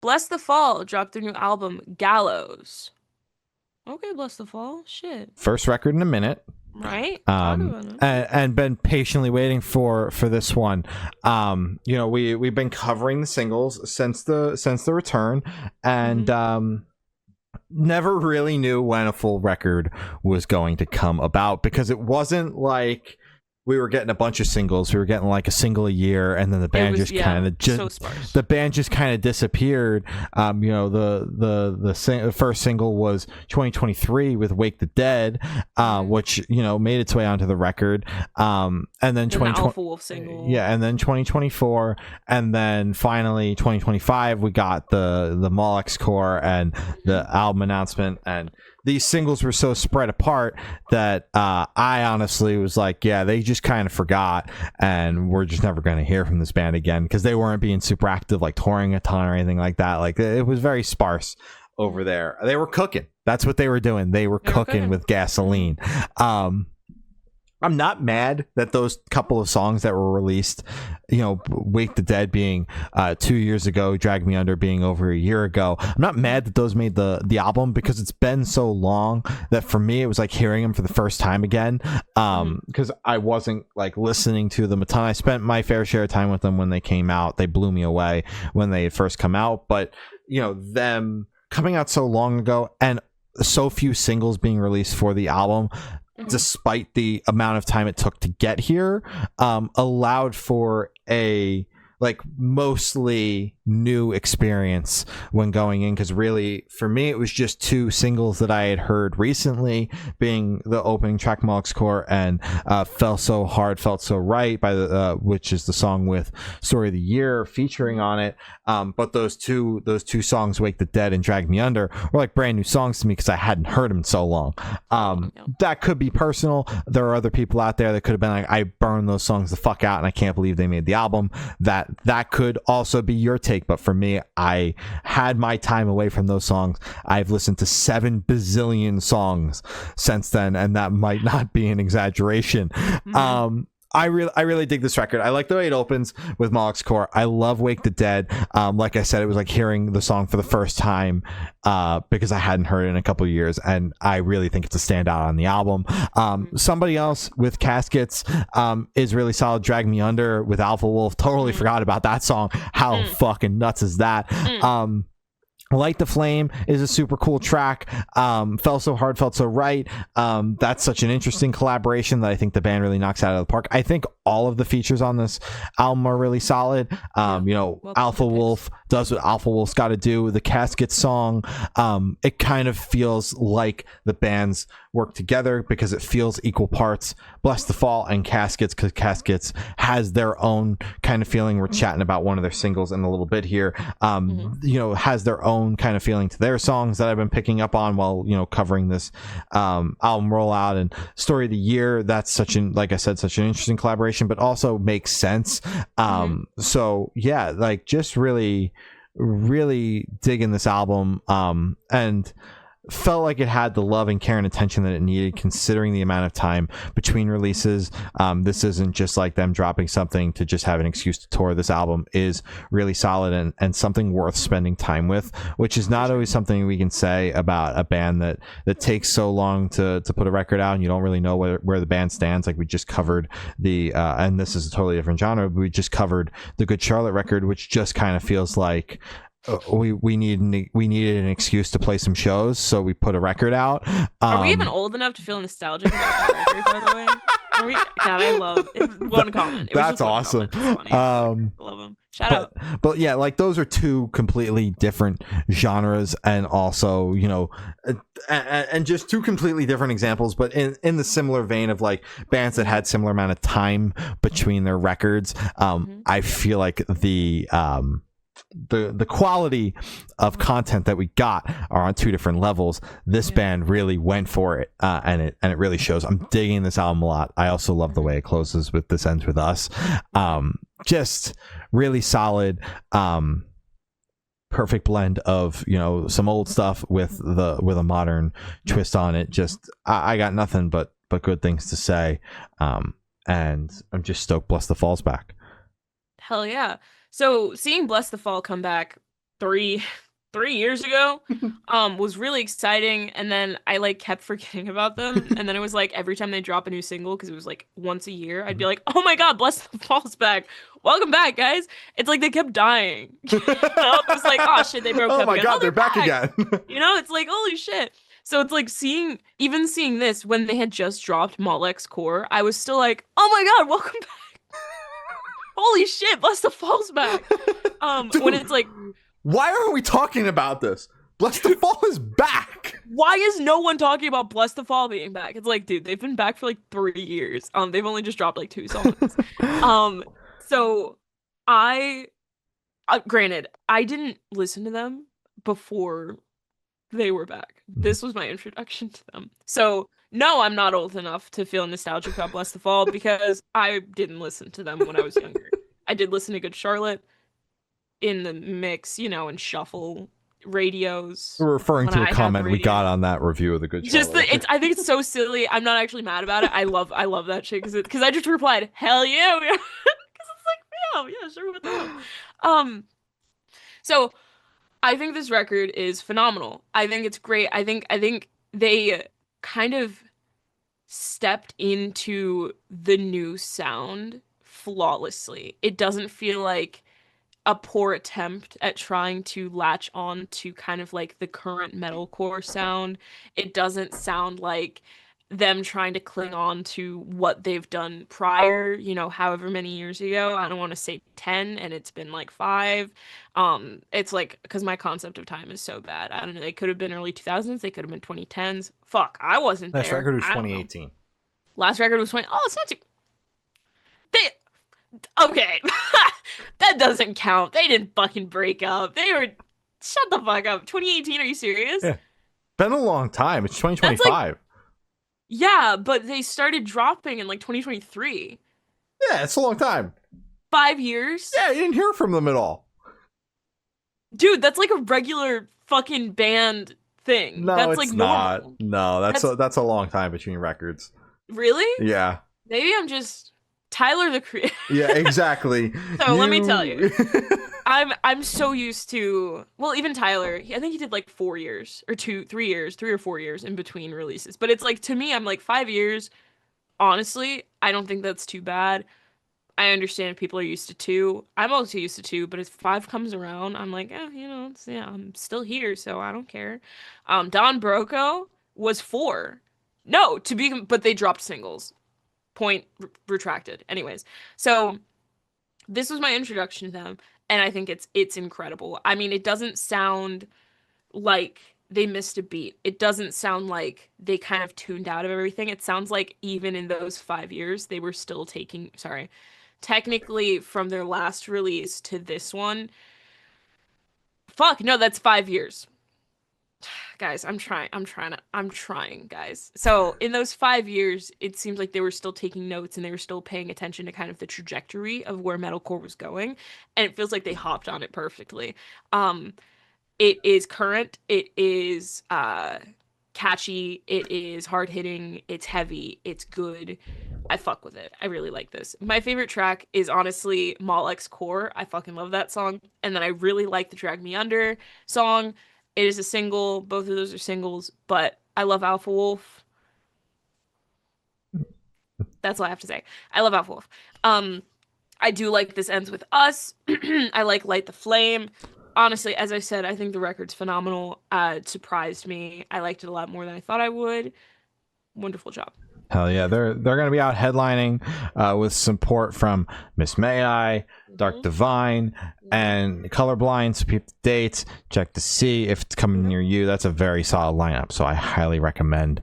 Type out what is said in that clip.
Bless the Fall dropped their new album, Gallows. Okay, Bless the Fall. Shit. First record in a minute. Right? Talk about it. And been patiently waiting for this one. We've been covering the singles since the return, and never really knew when a full record was going to come about, because it wasn't like we were getting a bunch of singles. We were getting like a single a year, and then the band the band just kind of disappeared. The first single was 2023 with "Wake the Dead," which made its way onto the record. And then the Alpha Wolf single. Yeah, and then 2024, and then finally 2025, we got the Molex Core and the album announcement. And these singles were so spread apart that I honestly was like, yeah, they just kind of forgot, and we're just never going to hear from this band again, because they weren't being super active, like touring a ton or anything like that. Like, it was very sparse over there. They were cooking. That's what they were doing. They were cooking with gasoline. I'm not mad that those couple of songs that were released, Wake the Dead being 2 years ago, Drag Me Under being over a year ago, I'm not mad that those made the album, because it's been so long that for me it was like hearing them for the first time again, because I wasn't like listening to them a ton. I spent my fair share of time with them when they came out. They blew me away when they had first come out, but them coming out so long ago and so few singles being released for the album, despite the amount of time it took to get here, allowed for a mostly new experience when going in, because really for me it was just two singles that I had heard recently, being the opening track Molex Core and Fell So Hard Felt So Right by which is the song with Story of the Year featuring on it. But those two songs, Wake the Dead and Drag Me Under, were like brand new songs to me because I hadn't heard them in so long. That could be personal. There are other people out there that could have been like, I burned those songs the fuck out and I can't believe they made the album. That could also be your take, but for me, I had my time away from those songs. I've listened to 7 bazillion songs since then, and that might not be an exaggeration. I really dig this record. I like the way it opens with Molex Core. I love Wake the Dead. Like I said, it was like hearing the song for the first time, because I hadn't heard it in a couple of years, and I really think it's a standout on the album. Somebody else with Caskets is really solid. Drag Me Under with Alpha Wolf. Totally forgot about that song. How fucking nuts is that? Light the Flame is a super cool track. Fell So Hard Felt So Right. That's such an interesting collaboration that I think the band really knocks out of the park. I think all of the features on this album are really solid. Alpha Wolf does what Alpha Wolf's got to do. The Casket song, it kind of feels like the bands work together because it feels equal parts Bless the Fall and Caskets, because Caskets has their own kind of feeling. We're chatting about one of their singles in a little bit here. Has their own kind of feeling to their songs that I've been picking up on while covering this album rollout. And Story of the Year, that's such an interesting collaboration, but also makes sense. So yeah, like just really digging this album, and felt like it had the love and care and attention that it needed, considering the amount of time between releases. This isn't just like them dropping something to just have an excuse to tour. This album is really solid and something worth spending time with, which is not always something we can say about a band that takes so long to put a record out, and you don't really know where the band stands. Like we just covered the and this is a totally different genre, but we just covered the Good Charlotte record, which just kind of feels like we needed an excuse to play some shows, so we put a record out. Are we even old enough to feel nostalgic about that record, by the way? God, I love it. One comment. That's awesome. Love them. Shout out. But yeah, like those are two completely different genres, and also and just two completely different examples, but in the similar vein of like bands that had similar amount of time between their records. I feel like the quality of content that we got are on two different levels. This band really went for it, and it really shows. I'm digging this album a lot. I also love the way it closes with This Ends With Us. Just really solid, perfect blend of some old stuff with a modern twist on it. Just I got nothing but good things to say, and I'm just stoked Bless the Fall's back. Hell yeah. So seeing Bless the Fall come back three years ago, was really exciting, and then I like kept forgetting about them, and then it was like every time they drop a new single, because it was like once a year, I'd be like, oh my God, Bless the Fall's back, welcome back, guys. It's like they kept dying. It was like, oh shit, they broke Oh up my again. God, Oh, they're back again. It's like, holy shit. So it's like seeing this when they had just dropped Molex Core, I was still like, oh my God, welcome back. Holy shit, Bless the Fall's back. Dude, when it's like, why aren't we talking about this? Bless the Fall is back. why is no one talking about Bless the Fall being back? It's like, dude, they've been back for like 3 years. They've only just dropped like 2 songs. So I, granted, I didn't listen to them before they were back. This was my introduction to them. So no, I'm not old enough to feel nostalgic about Bless the Fall because I didn't listen to them when I was younger. I did listen to Good Charlotte in the mix, and shuffle radios. We're referring to a comment we got on that review of the Good Charlotte. I think it's so silly. I'm not actually mad about it. I love that shit because I just replied, hell yeah, because it's like, yeah, sure, what the hell. So I think this record is phenomenal. I think it's great. I think they kind of stepped into the new sound flawlessly. It doesn't feel like a poor attempt at trying to latch on to kind of like the current metalcore sound. It doesn't sound like them trying to cling on to what they've done prior, however many years ago. I don't want to say 10 and it's been like 5. It's like, because my concept of time is so bad. I don't know. They could have been early 2000s. They could have been 2010s. Fuck, I wasn't there. Last record was 2018. Last record was 20. Oh, it's not too. Okay. That doesn't count. They didn't fucking break up. They were. Shut the fuck up. 2018, are you serious? Yeah. Been a long time. It's 2025. Yeah, but they started dropping in like 2023. Yeah, it's a long time. 5 years? Yeah, you didn't hear from them at all. Dude, that's like a regular fucking band thing. No, that's it's like not. normal. No, that's a long time between records. Really? Yeah. Maybe I'm just Tyler the Creator. Yeah, exactly. So let me tell you. I'm so used to, well, even Tyler, I think he did like 4 years or 3 years, 3 or 4 years in between releases. But it's like, to me, I'm like 5 years. Honestly, I don't think that's too bad. I understand if people are used to 2. I'm also used to 2, but if 5 comes around, I'm like, I'm still here, so I don't care. Don Broco was 4. No, but they dropped singles. Point retracted. Anyways, so this was my introduction to them, and I think it's incredible. I mean, it doesn't sound like they missed a beat. It doesn't sound like they kind of tuned out of everything. It sounds like even in those 5 years, they were still technically from their last release to this one. Fuck, no, that's 5 years. Guys, I'm trying, guys. So in those 5 years, it seems like they were still taking notes and they were still paying attention to kind of the trajectory of where metalcore was going. And it feels like they hopped on it perfectly. It is current. It is catchy. It is hard-hitting. It's heavy. It's good. I fuck with it. I really like this. My favorite track is honestly Molex Core. I fucking love that song. And then I really like the Drag Me Under song. It is a single. Both of those are singles, but I love Alpha Wolf. That's all I have to say. I love Alpha Wolf. I do like This Ends With Us. I like Light the Flame. Honestly, as I said, I think the record's phenomenal. It surprised me. I liked it a lot more than I thought I would. Wonderful job. Hell yeah, they're gonna be out headlining with support from Miss May I, Dark Divine, and Colorblind. So peep the dates, check to see if it's coming near you. That's a very solid lineup, so I highly recommend